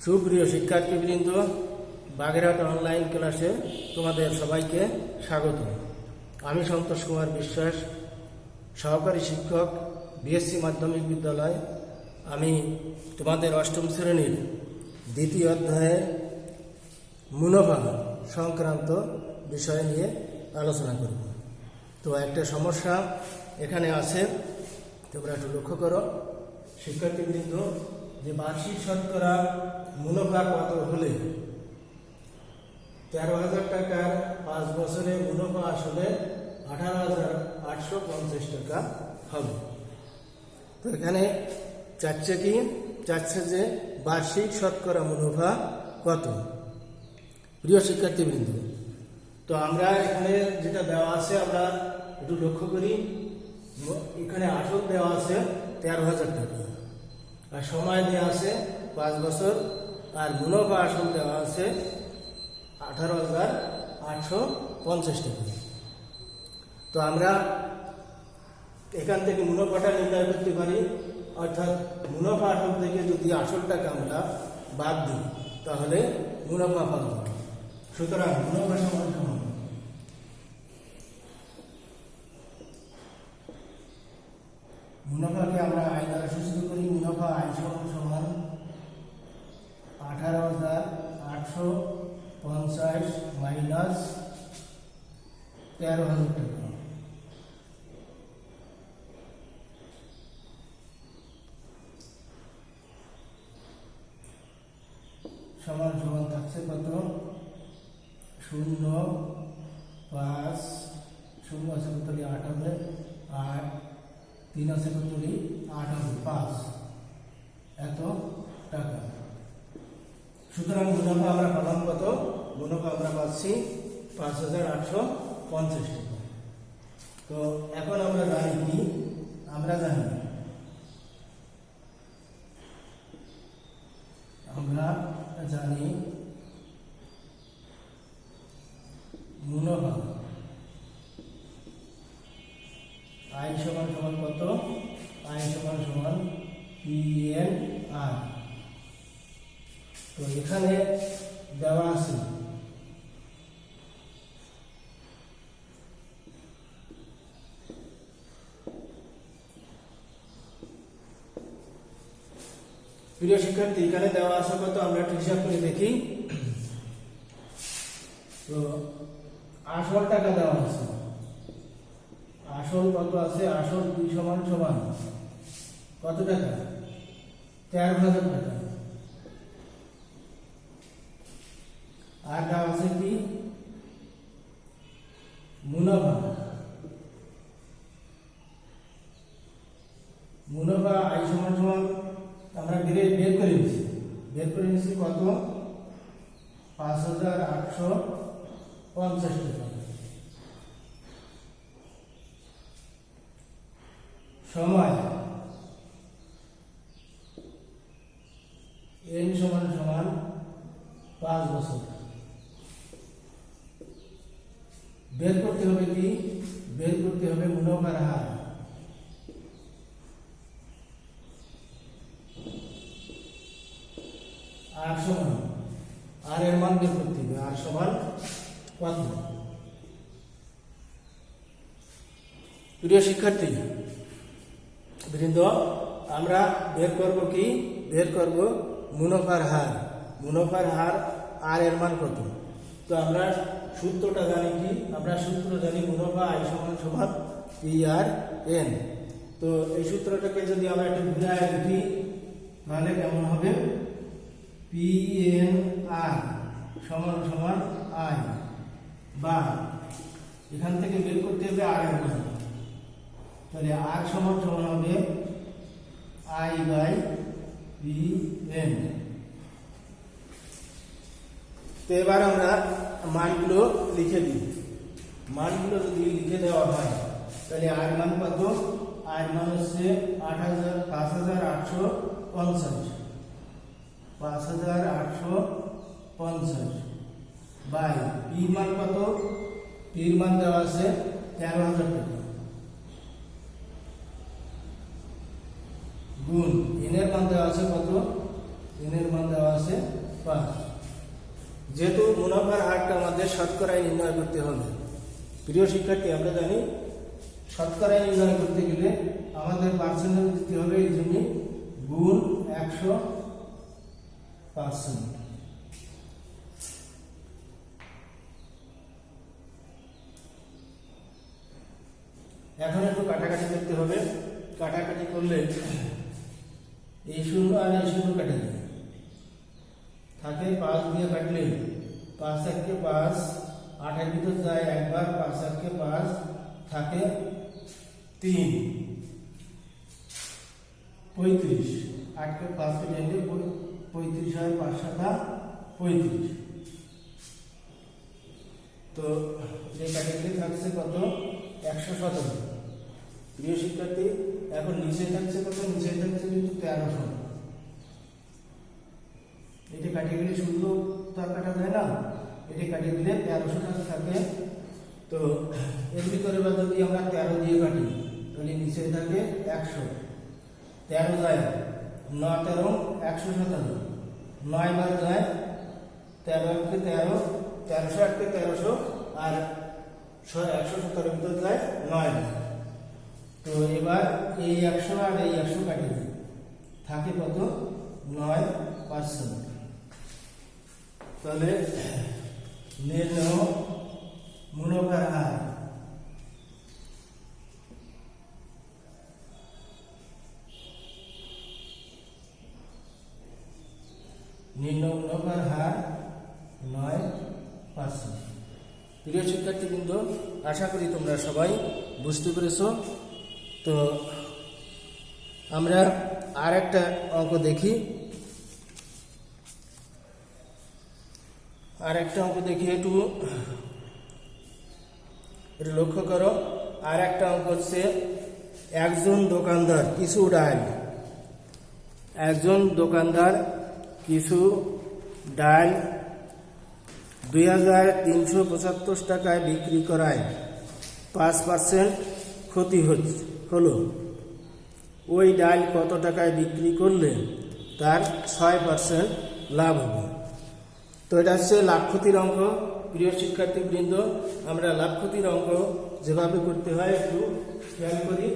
সুপ্রিয় শিক্ষার্থীবৃন্দ, বাগেরহাট অনলাইন ক্লাসে তোমাদের সবাইকে স্বাগত। আমি সন্তোষ কুমার বিশ্বাস, সহকারী শিক্ষক, বিএসসি মাধ্যমিক বিদ্যালয়। আমি তোমাদের অষ্টম শ্রেণীর দ্বিতীয় অধ্যায়ে মুনাফা সংক্রান্ত বিষয় নিয়ে আলোচনা করব। তো একটা সমস্যা এখানে আছে, তোমরা একটু লক্ষ্য করো শিক্ষার্থীবৃন্দ, যে বার্ষিক শতকরা মুনাফা কত হলে 13,000 টাকার 5 বছরে মুনাফা আসলে 18,850 টাকা হবে। তো এখানে চাচ্ছে যে বার্ষিক শতকরা মুনাফা কত। প্রিয় শিক্ষার্থীবৃন্দ, তো আমরা এখানে যেটা দেওয়া আছে আমরা একটু লক্ষ্য করি। এখানে আসল দেওয়া আছে 13,000 টাকা, আর সময় দেওয়া আছে 5 বছর, আর মুনাফা আসল দেওয়া আছে 18,850 টাকা। তো আমরা এখান থেকে মুনাফাটা নির্ণয় করতে পারি, অর্থাৎ মুনাফা আসল থেকে যদি আসল টাকা আমরা বাদ দিই তাহলে মুনাফা পাবো। সুতরাং মুনাফা সমান মুনাফাকে আমরা আয় দ্বারা সূচিত করি। মুনাফা আয় সমান 18,850 মাইনাস 13,000 টাকা সমান থাকছে কত? 0, 5, 0 আছে কতলি 8 হবে, 8, 3 আছে কতলি 8 হবে, 5 এত টাকা। সুতরাং মুনাফা আমরা পেলাম কত? মুনাফা আমরা পাচ্ছি 5,850 টাকা। তো এখন আমরা জানি কি? আমরা জানি মুনাফা আয় সমান কত? আয় সমান PNR। তো এখানে দেওয়া আছে প্রিয় শিক্ষার্থী, এখানে দেওয়া আছে কত? আমরা একটু হিসাব করে দেখি। তো আসল টাকা দেওয়া আছে, আসল কত আছে? আসল P সমান কত টাকা? 13,000 টাকা। আর দেওয়া আছে কি? মুনাফা আয় সমান আমরা বের করে নিচ্ছি কত? 5,850 টাকা সময় n সমান 5 বছর। বের করতে হবে কি? বের করতে হবে মুনাফার হার। আর এর মান বের করতে হবে। আর সমান কত? প্রিয় শিক্ষার্থী বৃন্দ, আমরা বের করব কি? বের করব মুনাফার হার। মুনাফার হার আর এর মান কত? তো আমরা সূত্রটা জানি কি? আমরা সূত্র জানি মুনাফা আয় সমান PRN। তো এই সূত্রটাকে যদি আমরা একটু ঘুরায় লিখি তাহলে কেমন হবে? PNR সমান আয়, বা এখান থেকে বের করতে হবে আর এর মান। তাহলে আর সমান হবে I/PN। তো এবার আমরা মানগুলো লিখে দিই। মানগুলো যদি লিখে দেওয়া হয় তাহলে আর মান কত? আর মান হচ্ছে 5,850 বাই পি মান কত? পির মান দেওয়া আছে 13,000 টাকা, গুণ এন এর মান দেওয়া আছে কত? এন এর মান দেওয়া আছে যেহেতু মুনাফার হারটা আমাদের শতকরায় নির্ণয় করতে হবে, প্রিয় শিক্ষার্থী আমরা জানি শতকরায় নির্ণয় করতে গেলে আমাদের পার্সেন্টেজ দিতে হবে, এই জন্য গুণ 100%। এখন একটু কাটাকাটি করতে হবে। কাটাকাটি করলে এই শূন্য আর এই শূন্য কাটে যাবে, থাকে 5 দিয়ে কাটলে 5 1 5, 8 এর ভিতর যায় একবার, 5 1 5 থাকে 3, 35, 8 কে 5 কে নিলে 35 হয়, 5 7 35। তো এই কাটাকাটি থাকছে কত? 117। প্রিয় শিক্ষার্থী এখন নিচে থাকছে কত? নিচে থাকছে কিন্তু 1300। এটা কাটিয়ে গেলে শুধু তার কাটা যায় না, এটা কাটিয়ে দিলে 1300 থাকে। তো এর ভিতরে বা যদি আমরা 13 দিয়ে কাটি তাহলে নিচে থাকে 100, 13 যায় 9 13 117, 9 বার যায় 13 কে 13, 1300 কে 1300 আর 117 ভিতর যায় 9। তো এবার এই 100 আর এই 100 কাটিয়ে দিই, থাকে কত? 9%। তাহলে নির্ণয় মুনাফার হার। নির্ণয় মুনাফার হার 9%। প্রিয় শিক্ষার্থীবৃন্দ, আশা করি তোমরা সবাই বুঝতে পেরেছো। তো আমরা আর একটা অঙ্ক দেখি। একটু লক্ষ্য করো। আর একটা অঙ্ক হচ্ছে একজন দোকানদার কিছু ডাল 2375 টাকায় বিক্রি করায় 5% ক্ষতি হলো। ওই ডাল কত টাকায় বিক্রি করলে তার 6% লাভ হবে? তো এটা হচ্ছে লাভ ক্ষতির অঙ্ক। প্রিয় শিক্ষার্থীবৃন্দ, আমরা লাভ ক্ষতির অঙ্ক যেভাবে করতে হয় একটু খেয়াল করি।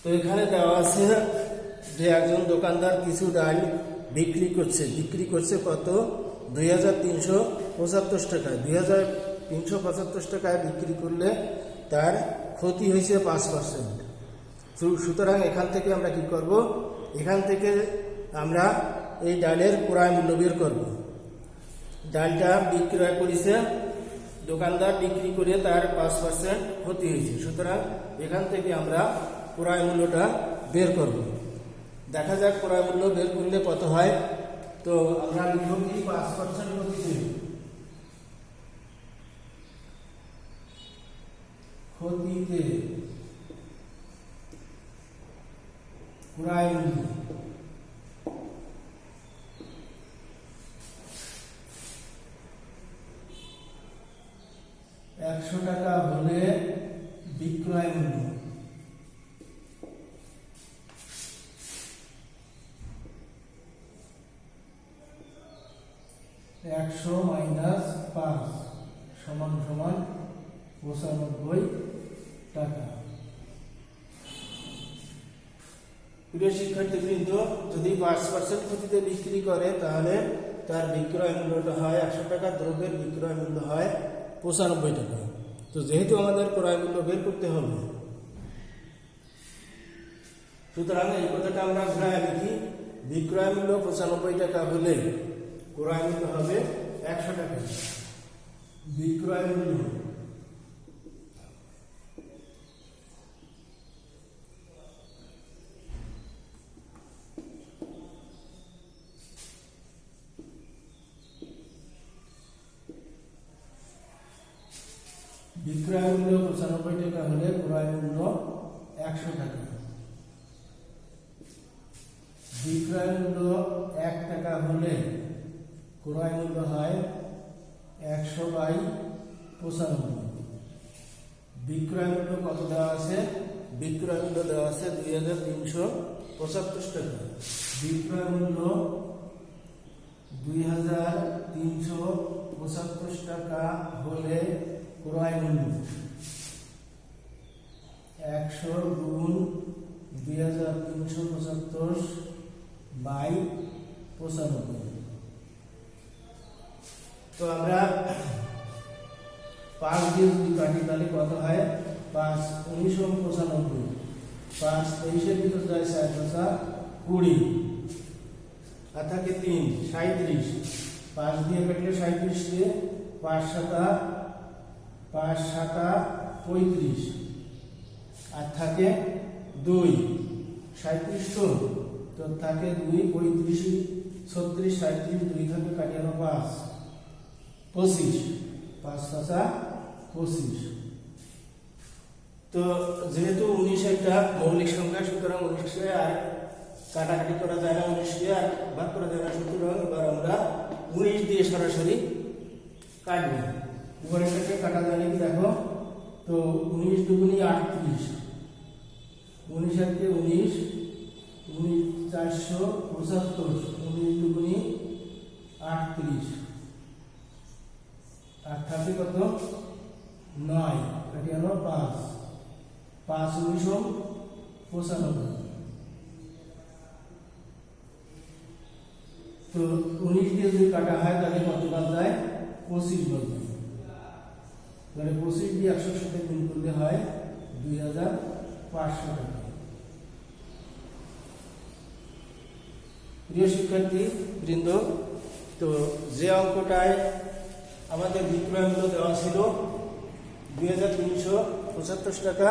তো এখানে দেওয়া আছে যে একজন দোকানদার কিছু ডাল বিক্রি করছে কত? 2375 টাকায়। 2375 টাকায় বিক্রি করলে তার ক্ষতি হয়েছে 5%। সুতরাং এখান থেকে আমরা কি করব? এখান থেকে আমরা এই ডালের ক্রয় মূল্য বের করব। ডালটা বিক্রয় করেছে দোকানদার, বিক্রি করে তার 5% ক্ষতি হয়েছে। সুতরাং এখান থেকে আমরা ক্রয় মূল্যটা বের করব। দেখা যাক ক্রয় মূল্য বের করলে কত হয়। তো আমরা লিখব কি? 5% ক্ষতিতে ক্রয় মূল্য। টাকা হলে বিক্রয় মূল্য। -5 সমান 95 টাকা। প্রিয় শিক্ষার্থীবৃন্দ, যদি 5% ক্ষতিতে বিক্রি করে তাহলে তার বিক্রয় মূল্যটা হয় 100 টাকা, দ্রব্যের বিক্রয় মূল্য হয় 95 টাকা। তো যেহেতু আমাদের ক্রয় মূল্য বের করতে হবে, সুতরাং এই কথাটা আমরা ঘুরায় লিখি। বিক্রয় মূল্য 95 টাকা হলে ক্রয় মূল্য হবে 100 টাকা। বিক্রয় মূল্য বিক্রয় মূল্য 95 টাকা হলে ক্রয় মূল্য 100 টাকা। বিক্রয় মূল্য 1 টাকা হলে ক্রয় মূল্য হয় 100/95। বিক্রয় মূল্য কত দেওয়া আছে? বিক্রয় মূল্য দেওয়া আছে 2375 টাকা। বিক্রয় মূল্য 2375 টাকা হলে ক্রয় মূল্য 100 গুণ 2375 বাই 95। তো আমরা 5 দিয়ে যদি কাটি তাহলে কত হয়? 5 1995, 5 23-এর ভিতর যায় 4 20, আর থাকে 3 37, 5 দিয়ে কাটলে 37 দিয়ে 5 7 35, আর থাকে 2 37, তো থাকে 2 35 36 37, 2 থাকে কাটি হলো 5 25, 5 5 25। তো যেহেতু 19 একটা মৌলিক সংখ্যা, সুতরাং 19 আর কাটাকাটি করা যায় না, 19 আর ভাগ করা যায় না, সুতরাং এবার আমরা 19 দিয়ে সরাসরি কাটবো। উপরেরটাকে কাটা যায় নাকি দেখো, তো 19 দুগুণী 38, 19 আর 19, 475, 19 দুগুণী 38, আর থাকে কত? 9, কাটি হলো 5 5 1995। তো 19 দিয়ে যদি কাটা হয় তাহলে কত বাদ যায়? 25 বাদ যায়। তাহলে 25 দিয়ে 100 সাথে গুণ করলে হয় 2500 টাকা। প্রিয় শিক্ষার্থী বৃন্দ, তো যে অঙ্কটায় আমাদের বিক্রয় মূল্য দেওয়া ছিল 2375 টাকা,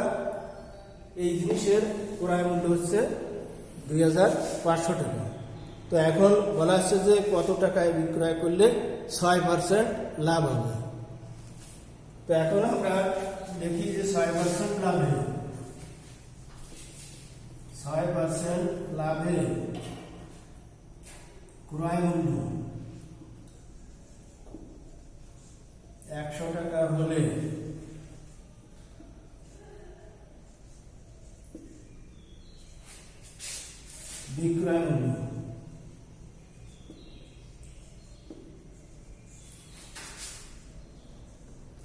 এই জিনিসের ক্রয় মূল্য হচ্ছে 2500 টাকা। তো এখন বলা হচ্ছে যে কত টাকায় বিক্রয় করলে 6% লাভ হবে। তো এখন আমরা দেখি যে 6% লাভে 6% লাভে ক্রয় মূল্য 100 টাকা হলে বিক্রয় মূল্য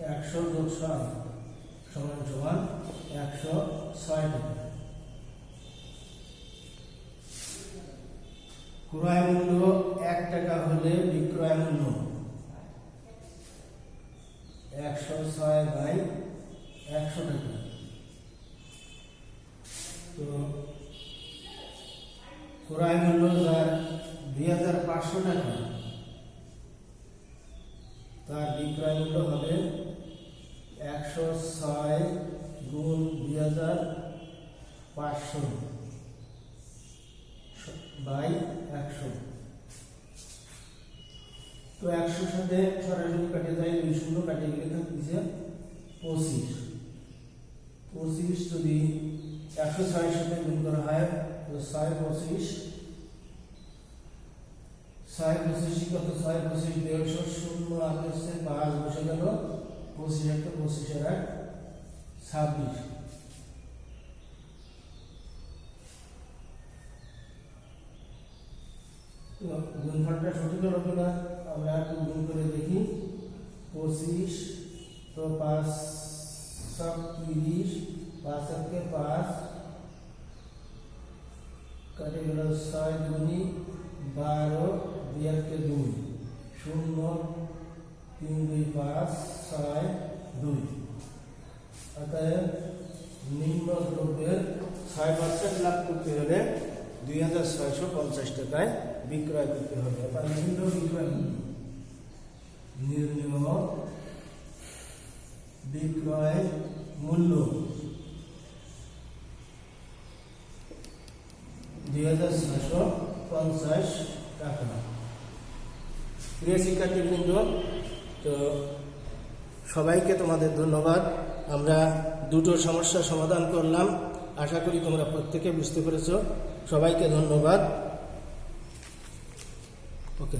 100 যোগ 6 সমান 106 টাকা। ক্রয় মূল্য 1 টাকা হলে বিক্রয় মূল্য 106 বাই 100 টাকা। তো ক্রয় মূল্য যার 2500 টাকা, তার বিক্রয় মূল্য হবে 106 গুণ 2500 বাই 100। তো 100 সাথে সরাসরি কাটে যায়, 2 শূন্য কাটে গেলে থাকছে 25। 25 যদি 106 সাথে গুণ করা হয় তো 6 25, 6 25 কত? 6 25 150, শূন্য আর হচ্ছে 5 বসে গেল, 25 একটা 25 আর 26। গুণফলটা সঠিক হলো কিনা আমরা একটু গুণ করে দেখি। 25, তো 5 30, 5 থেকে 5 কাটে গেল 6 দুগুণী 12, 2 থেকে 2, 0 3 2 5 6 2। অতএব নিম্ন দ্রব্যের 6% লাভ করতে হলে 2650 টাকায় বিক্রয় করতে হবে। অর্থাৎ নিম্ন বিক্রয় মূল্য, নিম্ন বিক্রয় মূল্য 2650 টাকা। প্রিয় শিক্ষার্থীবৃন্দ, তো সবাইকে তোমাদের ধন্যবাদ। আমরা দুটো সমস্যার সমাধান করলাম, আশা করি তোমরা প্রত্যেকে বুঝতে পেরেছো। সবাইকে ধন্যবাদ। ওকে।